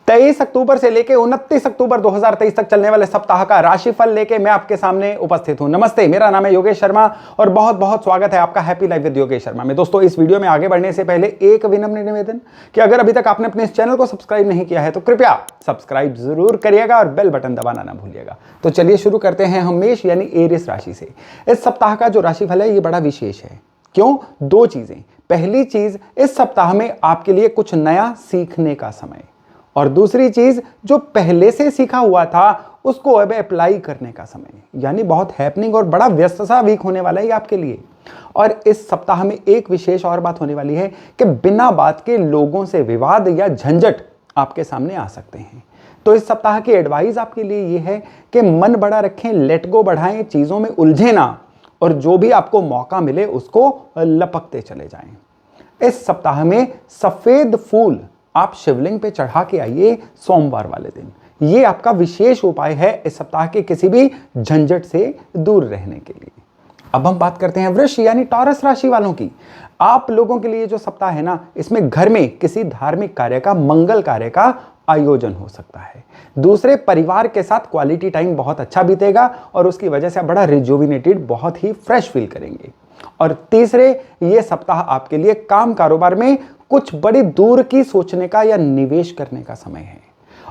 23 अक्टूबर से लेकर 29 अक्टूबर 2023 तक चलने वाले सप्ताह का राशिफल लेके मैं आपके सामने उपस्थित हूं। नमस्ते, मेरा नाम है योगेश शर्मा और बहुत बहुत स्वागत है आपका happy life with Yogesh Sharma में। दोस्तों, इस वीडियो में आगे बढ़ने से पहले एक विनम्र निवेदन कि अगर अभी तक आपने अपने इस चैनल को सब्सक्राइब नहीं किया है तो कृपया सब्सक्राइब जरूर करिएगा और बेल बटन दबाना ना भूलिएगा। तो चलिए शुरू करते हैं हम मेष यानी एरिस राशि से। इस सप्ताह का जो राशिफल है ये बड़ा विशेष है। क्यों? दो चीजें। पहली चीज, इस सप्ताह में आपके लिए कुछ नया सीखने का समय, और दूसरी चीज, जो पहले से सीखा हुआ था उसको अब अप्लाई करने का समय। यानी बहुत हैपनिंग और बड़ा व्यस्त सा वीक होने वाला है आपके लिए। और इस सप्ताह में एक विशेष और बात होने वाली है कि बिना बात के लोगों से विवाद या झंझट आपके सामने आ सकते हैं। तो इस सप्ताह की एडवाइस आपके लिए यह है कि मन बड़ा रखें, लेट गो बढ़ाएं, चीजों में उलझे ना, और जो भी आपको मौका मिले उसको लपकते चले जाएं। इस सप्ताह में सफेद फूल आप शिवलिंग पे चढ़ा के आइए सोमवार वाले दिन। ये आपका विशेष उपाय है इस सप्ताह के किसी भी झंझट से दूर रहने के लिए। अब हम बात करते हैं वृष यानी टॉरस राशि वालों की। आप लोगों के लिए जो सप्ताह है ना, इसमें घर में किसी धार्मिक कार्य का, मंगल कार्य का आयोजन हो सकता है। दूसरे परिवार के साथ क्वालिटी टाइम बहुत अच्छा बीतेगा और उसकी वजह से आप बड़ा रिजुविनेटेड, बहुत ही फ्रेश फील करेंगे। और तीसरे, ये सप्ताह आपके लिए काम कारोबार में कुछ बड़ी दूर की सोचने का या निवेश करने का समय है।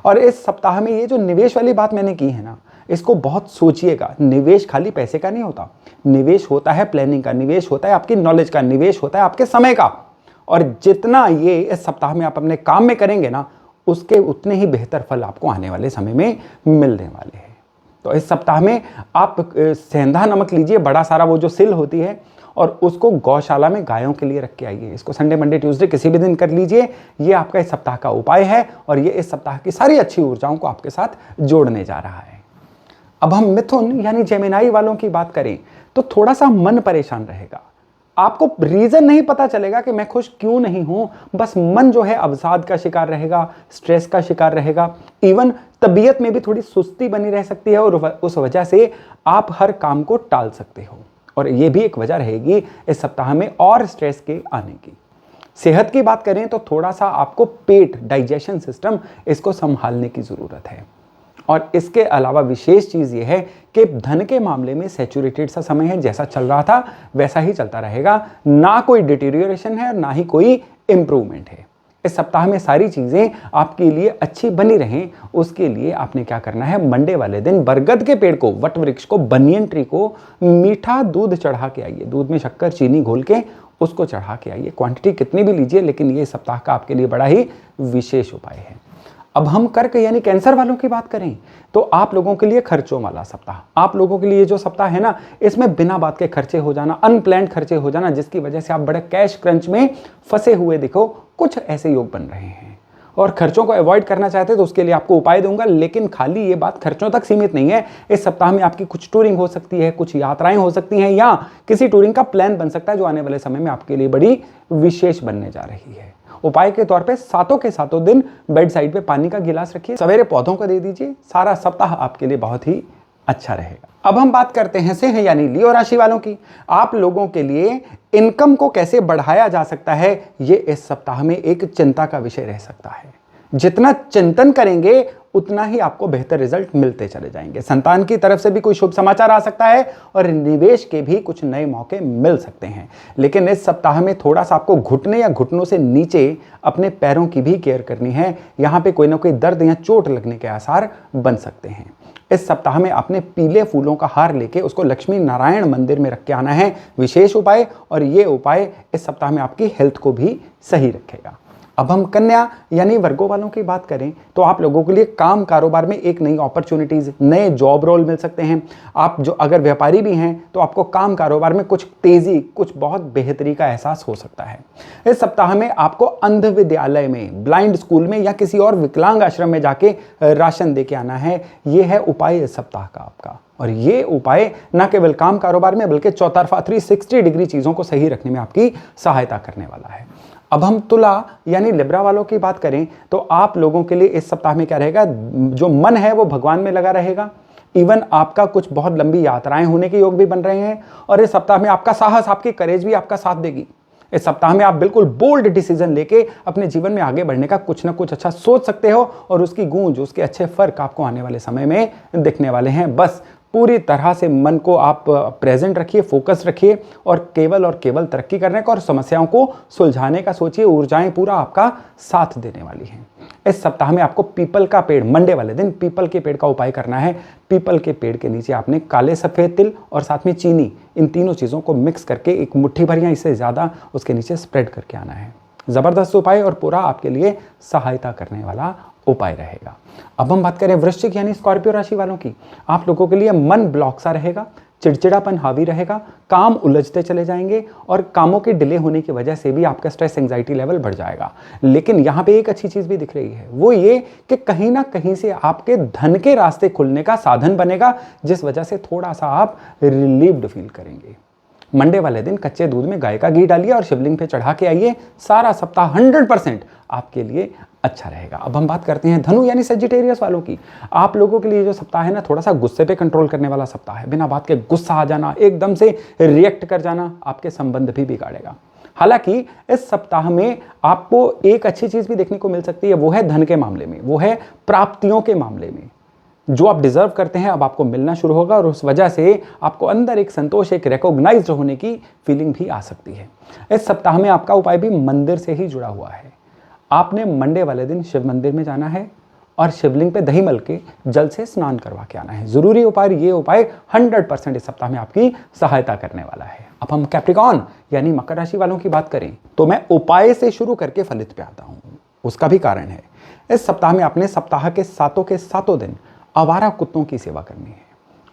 और इस सप्ताह में ये जो निवेश वाली बात मैंने की है ना, इसको बहुत सोचिएगा। निवेश खाली पैसे का नहीं होता, निवेश होता है प्लानिंग का, निवेश होता है आपकी नॉलेज का, निवेश होता है आपके समय का। और जितना ये इस सप्ताह में आप अपने काम में करेंगे ना, उसके उतने ही बेहतर फल आपको आने वाले समय में मिलने वाले हैं। तो इस सप्ताह में आप सेंधा नमक लीजिए, बड़ा सारा, वो जो सिल होती है, और उसको गौशाला में गायों के लिए रख के आइए। इसको संडे, मंडे, ट्यूसडे किसी भी दिन कर लीजिए। ये आपका इस सप्ताह का उपाय है और ये इस सप्ताह की सारी अच्छी ऊर्जाओं को आपके साथ जोड़ने जा रहा है। अब हम मिथुन यानी जेमिनाई वालों की बात करें तो थोड़ा सा मन परेशान रहेगा। आपको रीजन नहीं पता चलेगा कि मैं खुश क्यों नहीं हूं, बस मन जो है अवसाद का शिकार रहेगा, स्ट्रेस का शिकार रहेगा। इवन तबीयत में भी थोड़ी सुस्ती बनी रह सकती है और उस वजह से आप हर काम को टाल सकते हो। और ये भी एक वजह रहेगी इस सप्ताह में और स्ट्रेस के आने की। सेहत की बात करें तो थोड़ा सा आपको पेट, डाइजेशन सिस्टम, इसको संभालने की जरूरत है। और इसके अलावा विशेष चीज ये है कि धन के मामले में सैचुरेटेड सा समय है, जैसा चल रहा था वैसा ही चलता रहेगा। ना कोई डिटीरियोरेशन है, ना ही कोई इंप्रूवमेंट है। इस सप्ताह में सारी चीजें आपके लिए अच्छी बनी रहें, उसके लिए आपने क्या करना है, मंडे वाले दिन बरगद के पेड़ को, वट वृक्ष को, बनियन ट्री को मीठा दूध चढ़ा के आइए। दूध में शक्कर, चीनी घोल के उसको चढ़ा के आइए। क्वांटिटी कितनी भी लीजिए, लेकिन ये सप्ताह का आपके लिए बड़ा ही विशेष उपाय है। अब हम कर्क यानी कैंसर वालों की बात करें तो आप लोगों के लिए खर्चों वाला सप्ताह। आप लोगों के लिए जो सप्ताह है ना, इसमें बिना बात के खर्चे हो जाना, अनप्लान्ड खर्चे हो जाना, जिसकी वजह से आप बड़े कैश क्रंच में फंसे हुए दिखो, कुछ ऐसे योग बन रहे हैं। और खर्चों को अवॉइड करना चाहते हैं तो उसके लिए आपको उपाय दूंगा, लेकिन खाली ये बात खर्चों तक सीमित नहीं है। इस सप्ताह में आपकी कुछ टूरिंग हो सकती है, कुछ यात्राएं हो सकती हैं, या किसी टूरिंग का प्लान बन सकता है जो आने वाले समय में आपके लिए बड़ी विशेष बनने जा रही है। उपाय के तौर पे सातों के सातों दिन बेड साइड पे पानी का गिलास रखिए, सवेरे पौधों को दे दीजिए। सारा सप्ताह आपके लिए बहुत ही अच्छा रहेगा। अब हम बात करते हैं सिंह यानी लियो राशि वालों की। आप लोगों के लिए इनकम को कैसे बढ़ाया जा सकता है, ये इस सप्ताह में एक चिंता का विषय रह सकता है। जितना चिंतन करेंगे उतना ही आपको बेहतर रिजल्ट मिलते चले जाएंगे। संतान की तरफ से भी कोई शुभ समाचार आ सकता है और निवेश के भी कुछ नए मौके मिल सकते हैं। लेकिन इस सप्ताह में थोड़ा सा आपको घुटने या घुटनों से नीचे अपने पैरों की भी केयर करनी है। यहां पे कोई ना कोई दर्द या चोट लगने के आसार बन सकते हैं। इस सप्ताह में आपने पीले फूलों का हार लेके उसको लक्ष्मी नारायण मंदिर में रख के आना है, विशेष उपाय। और ये उपाय इस सप्ताह में आपकी हेल्थ को भी सही रखेगा। अब हम कन्या यानी वर्गों वालों की बात करें तो आप लोगों के लिए काम कारोबार में एक नई अपॉर्चुनिटीज, नए जॉब रोल मिल सकते हैं। आप जो अगर व्यापारी भी हैं तो आपको काम कारोबार में कुछ तेजी, कुछ बहुत बेहतरी का एहसास हो सकता है। इस सप्ताह में आपको अंध विद्यालय में, ब्लाइंड स्कूल में या किसी और विकलांग आश्रम में जाके राशन दे के आना है। ये है उपाय इस सप्ताह का आपका। और ये उपाय न केवल काम कारोबार में बल्कि चौतरफा 360 डिग्री चीजों को सही रखने में आपकी सहायता करने वाला है। अब हम तुला यानी लिब्रा वालों की बात करें तो आप लोगों के लिए इस सप्ताह में क्या रहेगा, जो मन है वो भगवान में लगा रहेगा। इवन आपका कुछ बहुत लंबी यात्राएं होने के योग भी बन रहे हैं। और इस सप्ताह में आपका साहस, आपकी करेज भी आपका साथ देगी। इस सप्ताह में आप बिल्कुल बोल्ड डिसीजन लेके अपने जीवन में आगे बढ़ने का कुछ ना कुछ अच्छा सोच सकते हो और उसकी गूंज, उसके अच्छे फर्क आपको आने वाले समय में दिखने वाले हैं। बस पूरी तरह से मन को आप प्रेजेंट रखिए, फोकस रखिए और केवल तरक्की करने का और समस्याओं को सुलझाने का सोचिए। ऊर्जाएं पूरा आपका साथ देने वाली हैं। इस सप्ताह में आपको पीपल का पेड़, मंडे वाले दिन पीपल के पेड़ का उपाय करना है। पीपल के पेड़ के नीचे आपने काले सफ़ेद तिल और साथ में चीनी, इन तीनों चीज़ों को मिक्स करके एक मुट्ठी भर या इससे ज़्यादा उसके नीचे स्प्रेड करके आना है। ज़बरदस्त उपाय और पूरा आपके लिए सहायता करने वाला उपाय रहेगा। अब हम बात करें वृश्चिक यानी स्कॉर्पियो राशि वालों की। आप लोगों के लिए मन ब्लॉक सा रहेगा, चिड़चिड़ापन हावी रहेगा, काम उलझते चले जाएंगे और कामों के डिले होने की वजह से भी आपका स्ट्रेस एंजाइटी लेवल बढ़ जाएगा। लेकिन यहाँ पे एक अच्छी चीज़ भी दिख रही है, वो ये कि कहीं ना कहीं से आपके धन के रास्ते खुलने का साधन बनेगा, जिस वजह से थोड़ा सा आप रिलीव्ड फील करेंगे। मंडे वाले दिन कच्चे दूध में गाय का घी डालिए और शिवलिंग पे चढ़ा के आइए। सारा सप्ताह 100% आपके लिए अच्छा रहेगा। अब हम बात करते हैं धनु यानी सेजिटेरियस वालों की। आप लोगों के लिए जो सप्ताह है ना, थोड़ा सा गुस्से पे कंट्रोल करने वाला सप्ताह है। बिना बात के गुस्सा आ जाना, एकदम से रिएक्ट कर जाना आपके संबंध भी बिगाड़ेगा। हालांकि इस सप्ताह में आपको एक अच्छी चीज भी देखने को मिल सकती है, वो है धन के मामले में, वो है प्राप्तियों के मामले में। जो आप डिजर्व करते हैं अब आपको मिलना शुरू होगा और उस वजह से आपको अंदर एक संतोष, एक रिकॉग्नाइज्ड होने की फीलिंग भी आ सकती है। इस सप्ताह में आपका उपाय भी मंदिर से ही जुड़ा हुआ है। आपने मंडे वाले दिन शिव मंदिर में जाना है और शिवलिंग पे दही मल के जल से स्नान करवा के आना है। जरूरी उपाय, ये उपाय 100% इस सप्ताह में आपकी सहायता करने वाला है। अब हम कैप्रिकॉर्न यानी मकर राशि वालों की बात करें तो मैं उपाय से शुरू करके फलित पे आता हूं। उसका भी कारण है, इस सप्ताह में आपने सप्ताह के सातों दिन आवारा कुत्तों की सेवा करनी है।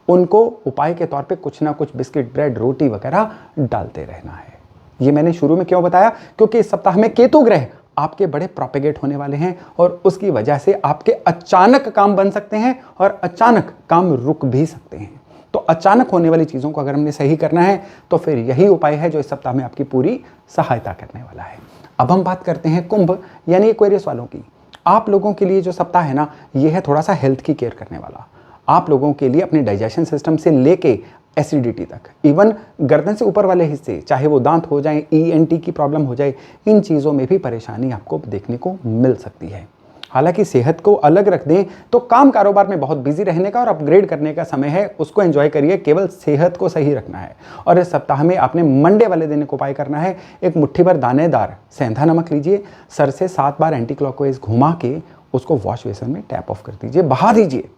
उनको उपाय के तौर पे कुछ ना कुछ बिस्किट, ब्रेड, रोटी वगैरह डालते रहना है। ये मैंने शुरू में क्यों बताया, क्योंकि इस सप्ताह में केतु ग्रह आपके बड़े प्रोपेगेट होने वाले हैं और उसकी वजह से आपके अचानक काम बन सकते हैं और अचानक काम रुक भी सकते हैं। तो अचानक होने वाली चीज़ों को अगर हमने सही करना है तो फिर यही उपाय है जो इस सप्ताह में आपकी पूरी सहायता करने वाला है। अब हम बात करते हैं कुंभ यानी एक्वेरियस वालों की। आप लोगों के लिए जो सप्ताह है ना, ये है थोड़ा सा हेल्थ की केयर करने वाला। आप लोगों के लिए अपने डाइजेशन सिस्टम से लेके एसिडिटी तक, इवन गर्दन से ऊपर वाले हिस्से, चाहे वो दांत हो जाए, ENT की प्रॉब्लम हो जाए, इन चीज़ों में भी परेशानी आपको देखने को मिल सकती है। हालांकि सेहत को अलग रख दें तो काम कारोबार में बहुत बिजी रहने का और अपग्रेड करने का समय है, उसको एंजॉय करिए। केवल सेहत को सही रखना है। और इस सप्ताह में आपने मंडे वाले दिन एक उपाय करना है। एक मुट्ठी भर दानेदार सेंधा नमक लीजिए, सर से 7 बार एंटी क्लॉकवाइज घुमा के उसको वॉश बेसिन में टैप ऑफ कर दीजिए, बहा दीजिए।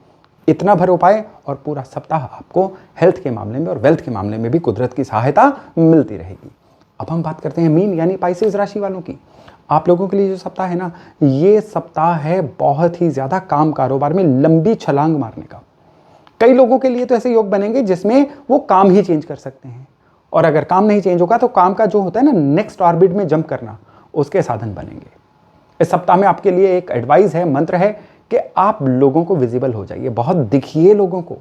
इतना भर उपाय और पूरा सप्ताह आपको हेल्थ के मामले में और वेल्थ के मामले में भी कुदरत की सहायता मिलती रहेगी। अब हम बात करते हैं मीन यानी पाइसेस राशि वालों की। आप लोगों के लिए जो सप्ताह है ना, ये सप्ताह है बहुत ही ज्यादा काम कारोबार में लंबी छलांग मारने का। कई लोगों के लिए तो ऐसे योग बनेंगे जिसमें वो काम ही चेंज कर सकते हैं, और अगर काम नहीं चेंज होगा तो काम का जो होता है ना नेक्स्ट ऑर्बिट में जंप करना, उसके साधन बनेंगे। इस सप्ताह में आपके लिए एक एडवाइस है, मंत्र है कि आप लोगों को विजिबल हो जाइए, बहुत दिखिए लोगों को।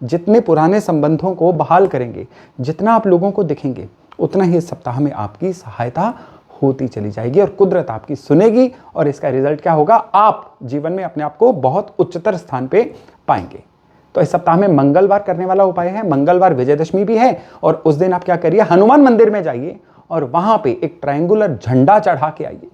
जितने पुराने संबंधों को बहाल करेंगे, जितना आप लोगों को दिखेंगे, उतना ही इस सप्ताह में आपकी सहायता होती चली जाएगी और कुदरत आपकी सुनेगी। और इसका रिजल्ट क्या होगा, आप जीवन में अपने आप को बहुत उच्चतर स्थान पे पाएंगे। तो इस सप्ताह में मंगलवार करने वाला उपाय है। मंगलवार विजयदशमी भी है और उस दिन आप क्या करिए, हनुमान मंदिर में जाइए और वहां पे एक ट्रायंगुलर झंडा चढ़ा के आइए।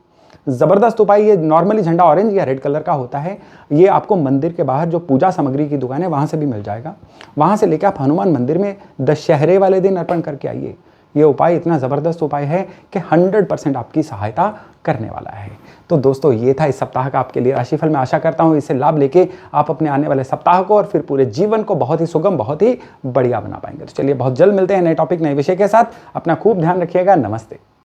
जबरदस्त उपाय। ये नॉर्मली झंडा ऑरेंज या रेड कलर का होता है। ये आपको मंदिर के बाहर जो पूजा सामग्री की दुकान है वहां से भी मिल जाएगा। वहां से लेकर आप हनुमान मंदिर में दशहरे वाले दिन अर्पण करके आइए। ये उपाय इतना ज़बरदस्त उपाय है कि 100% आपकी सहायता करने वाला है। तो दोस्तों, ये था इस सप्ताह का आपके लिए राशिफल। मैं आशा करता हूँ इससे लाभ लेके आप अपने आने वाले सप्ताह को और फिर पूरे जीवन को बहुत ही सुगम, बहुत ही बढ़िया बना पाएंगे। तो चलिए, बहुत जल्द मिलते हैं नए टॉपिक, नए विषय के साथ। अपना खूब ध्यान रखिएगा। नमस्ते।